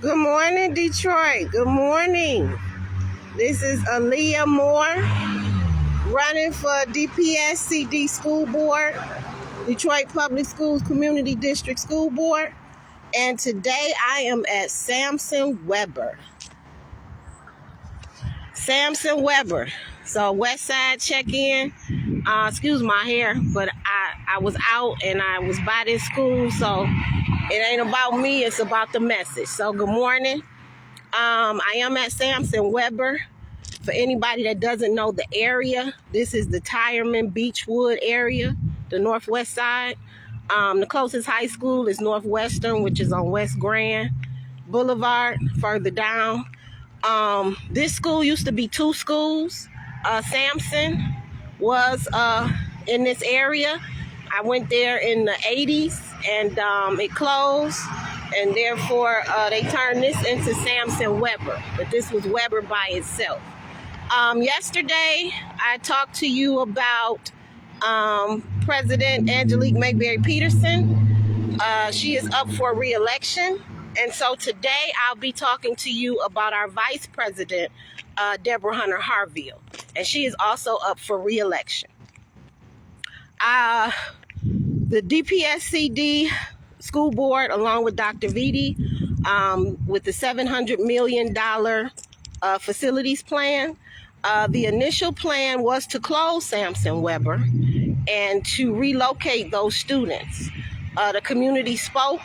Good morning, Detroit. Good morning. This is Aaliyah Moore running for DPSCD School Board, Detroit Public Schools Community District School Board. And today I am at Sampson Weber. Sampson Weber. So West Side check-in. Excuse my hair, but I was out and I was by this school, so it ain't about me, it's about the message. So good morning. I am at Sampson Weber. For anybody that doesn't know the area, this is the Tireman Beechwood area, the northwest side. The closest high school is Northwestern, which is on West Grand Boulevard, further down. This school used to be two schools. Sampson was in this area. I went there in the 80s and it closed, and therefore they turned this into Sampson Weber, but this was Weber by itself. Yesterday I talked to you about President Angelique Mayberry Peterson. She is up for re-election, and so today I'll be talking to you about our Vice President, Deborah Hunter Harville, and she is also up for re-election. The DPSCD School Board, along with Dr. Vitti, with the $700 million facilities plan, the initial plan was to close Sampson Weber and to relocate those students. The community spoke,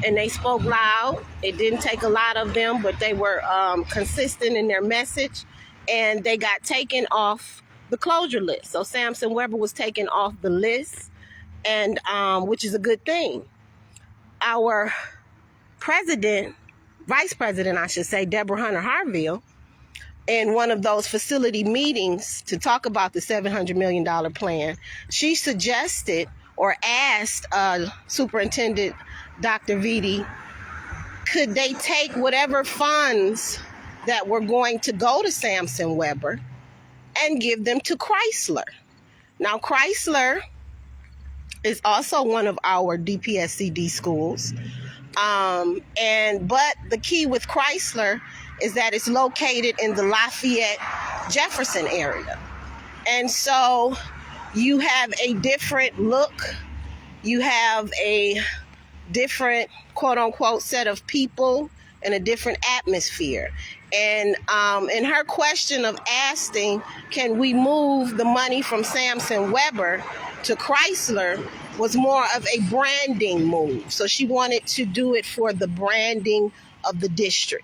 and they spoke loud. It didn't take a lot of them, but they were consistent in their message, and they got taken off the closure list. So Sampson Weber was taken off the list, and which is a good thing. Our vice president, I should say, Deborah Hunter Harville, in one of those facility meetings to talk about the $700 million plan, she suggested or asked Superintendent Dr. Vitti, could they take whatever funds that were going to go to Sampson Weber and give them to Chrysler. Now, Chrysler is also one of our DPSCD schools. But the key with Chrysler is that it's located in the Lafayette Jefferson area. And so you have a different look. You have a different, quote unquote, set of people and a different atmosphere. And in her question of asking, can we move the money from Sampson Weber to Chrysler, was more of a branding move. So she wanted to do it for the branding of the district.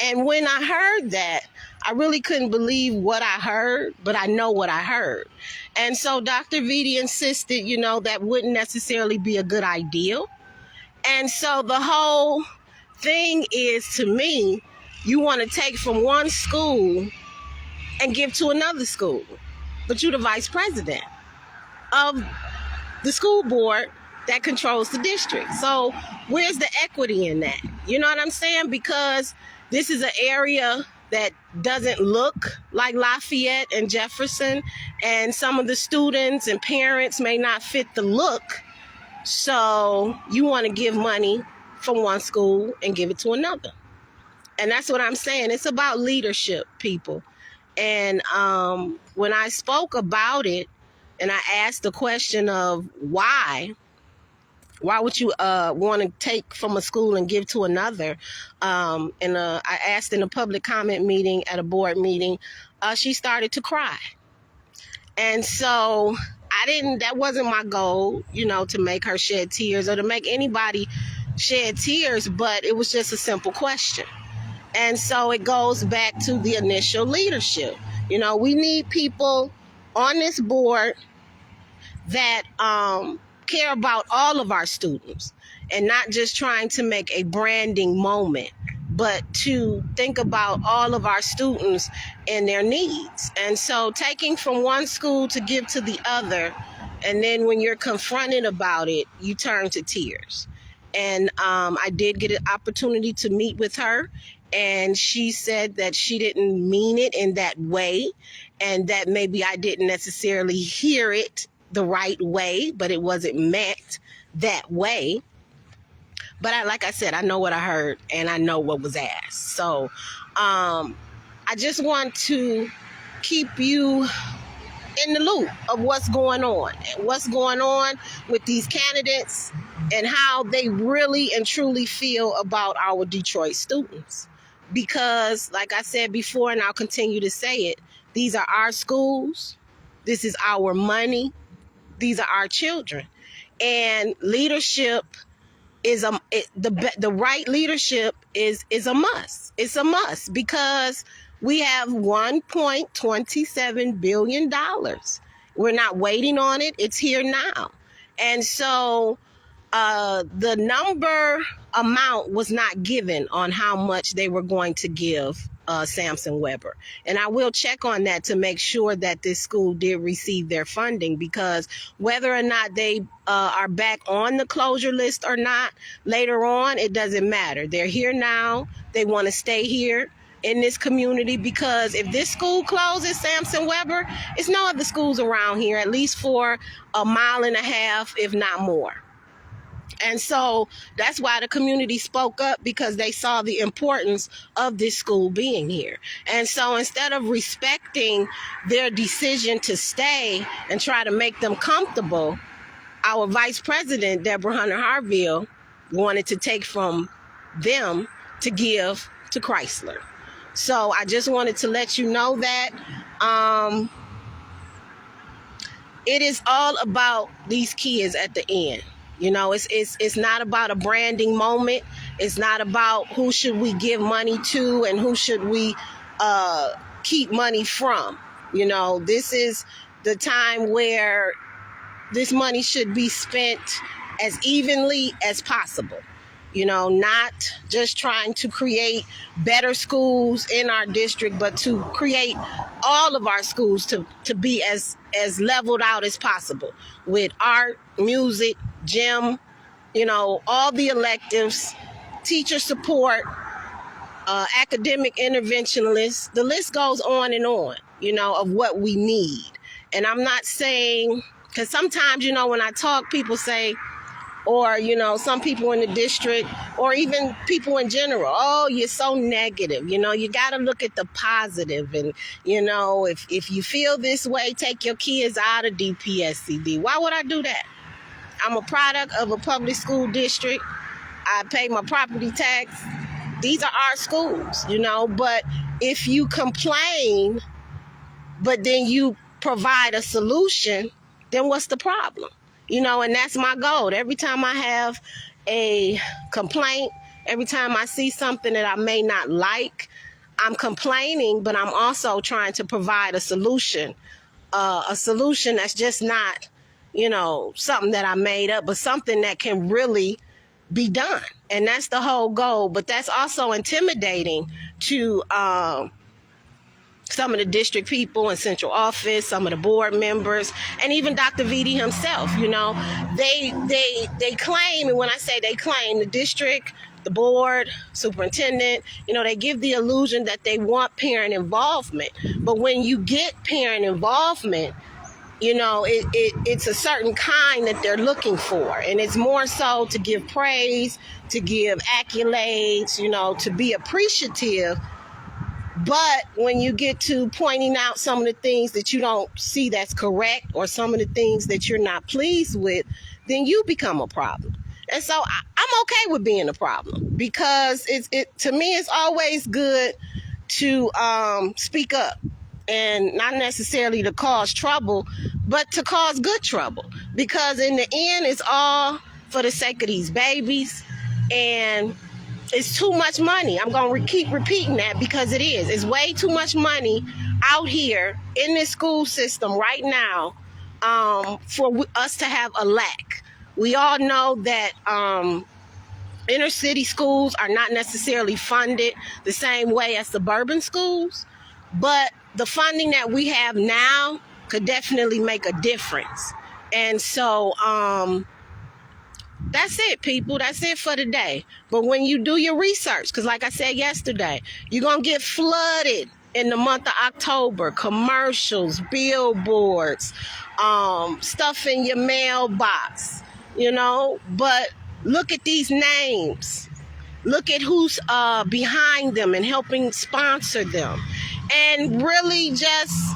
And when I heard that, I really couldn't believe what I heard, but I know what I heard. And so Dr. Vitti insisted, that wouldn't necessarily be a good idea. And so the whole thing is, to me, you want to take from one school and give to another school, but you're the vice president of the school board that controls the district. So where's the equity in that? You know what I'm saying? Because this is an area that doesn't look like Lafayette and Jefferson, and some of the students and parents may not fit the look. So you want to give money from one school and give it to another. And that's what I'm saying. It's about leadership, people. And when I spoke about it, and I asked the question of why would you want to take from a school and give to another? And I asked in a public comment meeting at a board meeting, she started to cry. And so that wasn't my goal, to make her shed tears or to make anybody shed tears, but it was just a simple question. And so it goes back to the initial leadership. We need people on this board that care about all of our students and not just trying to make a branding moment, but to think about all of our students and their needs. And so taking from one school to give to the other, and then when you're confronted about it, you turn to tears. And I did get an opportunity to meet with her, and she said that she didn't mean it in that way, and that maybe I didn't necessarily hear it the right way, but it wasn't meant that way. But like I said, I know what I heard and I know what was asked. So I just want to keep you in the loop of what's going on and what's going on with these candidates and how they really and truly feel about our Detroit students. Because like I said before, and I'll continue to say it, these are our schools. This is our money. These are our children. And leadership is the right leadership is a must. It's a must because we have $1.27 billion. We're not waiting on it. It's here now. And so the amount was not given on how much they were going to give Sampson Weber. And I will check on that to make sure that this school did receive their funding, because whether or not they are back on the closure list or not later on, it doesn't matter. They're here now. They want to stay here in this community, because if this school closes, Sampson Weber, it's no other schools around here, at least for a mile and a half, if not more. And so that's why the community spoke up, because they saw the importance of this school being here. And so instead of respecting their decision to stay and try to make them comfortable, our Vice President, Deborah Hunter Harville, wanted to take from them to give to Chrysler. So I just wanted to let you know that it is all about these kids at the end. You know, it's not about a branding moment. It's not about who should we give money to and who should we keep money from. You know, this is the time where this money should be spent as evenly as possible. You know, not just trying to create better schools in our district, but to create all of our schools to be as leveled out as possible with art, music, gym, you know, all the electives, teacher support, academic interventionalists. The list goes on and on, you know, of what we need. And I'm not saying, because sometimes, you know, when I talk, people say, or, you know, some people in the district, or even people in general, oh, you're so negative. You know, you got to look at the positive. And, you know, if you feel this way, take your kids out of DPSCD. Why would I do that? I'm a product of a public school district. I pay my property tax. These are our schools, you know. But if you complain, but then you provide a solution, then what's the problem? You know, and that's my goal. Every time I have a complaint, every time I see something that I may not like, I'm complaining, but I'm also trying to provide a solution that's just not, you know, something that I made up, but something that can really be done. And that's the whole goal. But that's also intimidating to some of the district people in central office, some of the board members, and even Dr. Vitti himself. You know, they claim, and when I say they claim, the district, the board, superintendent, you know, they give the illusion that they want parent involvement. But when you get parent involvement, you know, it's a certain kind that they're looking for. And it's more so to give praise, to give accolades, you know, to be appreciative. But when you get to pointing out some of the things that you don't see that's correct, or some of the things that you're not pleased with, then you become a problem. And so I'm okay with being a problem, because to me, it's always good to speak up, and not necessarily to cause trouble, but to cause good trouble, because in the end, it's all for the sake of these babies. And it's too much money. I'm going to keep repeating that, because it is. It's way too much money out here in this school system right now for us to have a lack. We all know that inner city schools are not necessarily funded the same way as suburban schools, but the funding that we have now could definitely make a difference. And so that's it, people. That's it for today. But when you do your research, because like I said yesterday, you're going to get flooded in the month of October. Commercials, billboards, stuff in your mailbox, you know. But Look at these names. Look at who's behind them and helping sponsor them, and really just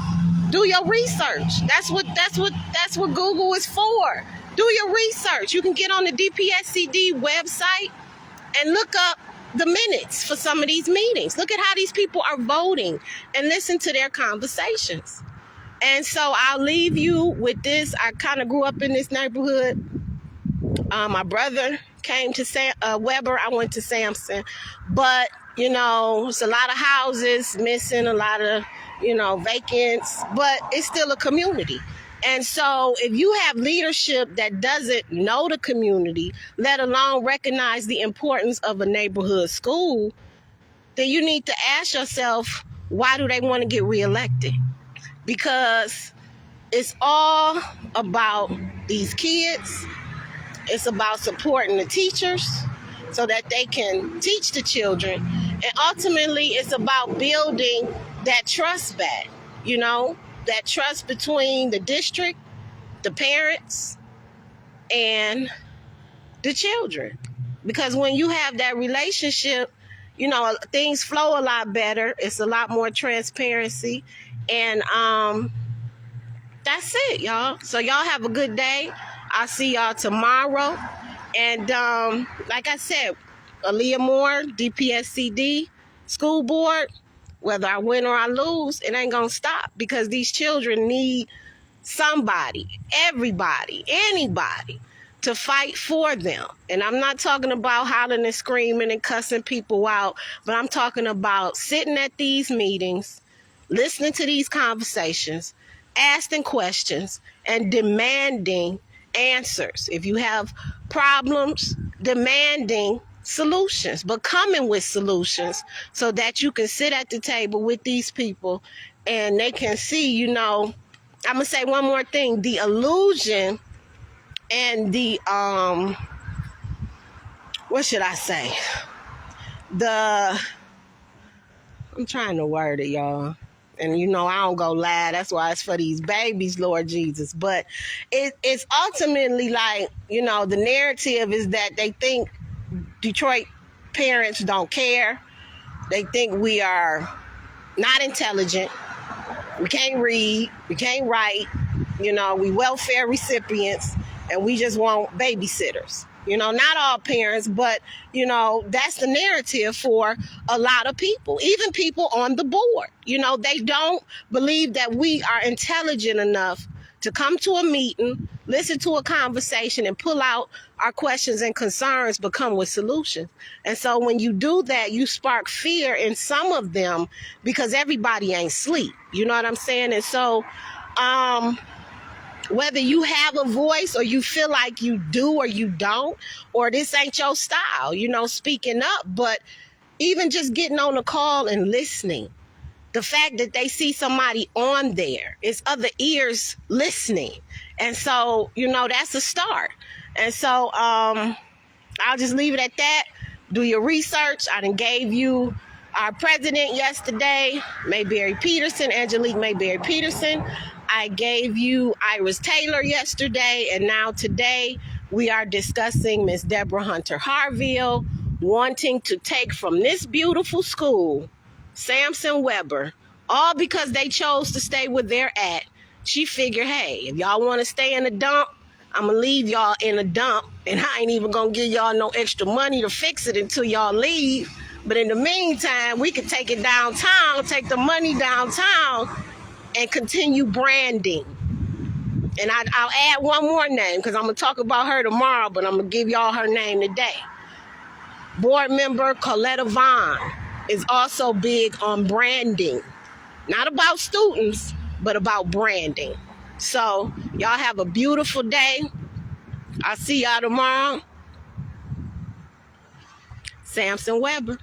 do your research. That's what Google is for. Do your research. You can get on the DPSCD website and look up the minutes for some of these meetings. Look at how these people are voting and listen to their conversations. And so I'll leave you with this. I kind of grew up in this neighborhood. My brother came to Weber. I went to Sampson. But, it's a lot of houses missing, a lot of, vacants. But it's still a community. And so if you have leadership that doesn't know the community, let alone recognize the importance of a neighborhood school, then you need to ask yourself, why do they want to get reelected? Because it's all about these kids. It's about supporting the teachers so that they can teach the children. And ultimately, it's about building that trust back, that trust between the district, the parents, and the children. Because when you have that relationship, things flow a lot better. It's a lot more transparency. And that's it, y'all. So y'all have a good day. I'll see y'all tomorrow. And like I said, Aaliyah Moore, DPSCD, school board, whether I win or I lose, it ain't going to stop, because these children need somebody, everybody, anybody to fight for them. And I'm not talking about hollering and screaming and cussing people out, but I'm talking about sitting at these meetings, listening to these conversations, asking questions, and demanding answers. If you have problems, demanding solutions, but coming with solutions so that you can sit at the table with these people and they can see, I'm going to say one more thing, the illusion and the, what should I say? I'm trying to word it, y'all. And I don't go loud. That's why it's for these babies, Lord Jesus. But it's ultimately like, the narrative is that they think Detroit parents don't care. They think we are not intelligent. We can't read. We can't write. We welfare recipients, and we just want babysitters. Not all parents, but, that's the narrative for a lot of people, even people on the board. They don't believe that we are intelligent enough to come to a meeting, listen to a conversation, and pull out our questions and concerns, but come with solutions. And so when you do that, you spark fear in some of them, because everybody ain't sleep. You know what I'm saying? And so, whether you have a voice or you feel like you do or you don't, or this ain't your style, speaking up, but even just getting on a call and listening, the fact that they see somebody on there, it's other ears listening. And so, that's a start. And so I'll just leave it at that. Do your research. I done gave you our president yesterday, Mayberry Peterson, Angelique Mayberry Peterson. I gave you Iris Taylor yesterday, and now today we are discussing Miss Deborah Hunter Harville, wanting to take from this beautiful school, Sampson Weber, all because they chose to stay where they're at. She figured, hey, if y'all want to stay in the dump, I'm going to leave y'all in the dump, and I ain't even going to give y'all no extra money to fix it until y'all leave. But in the meantime, we can take it downtown, take the money downtown, and continue branding. And I'll add one more name, because I'm going to talk about her tomorrow, but I'm going to give y'all her name today. Board member Coletta Vaughn is also big on branding. Not about students, but about branding. So y'all have a beautiful day. I'll see y'all tomorrow. Sampson Weber.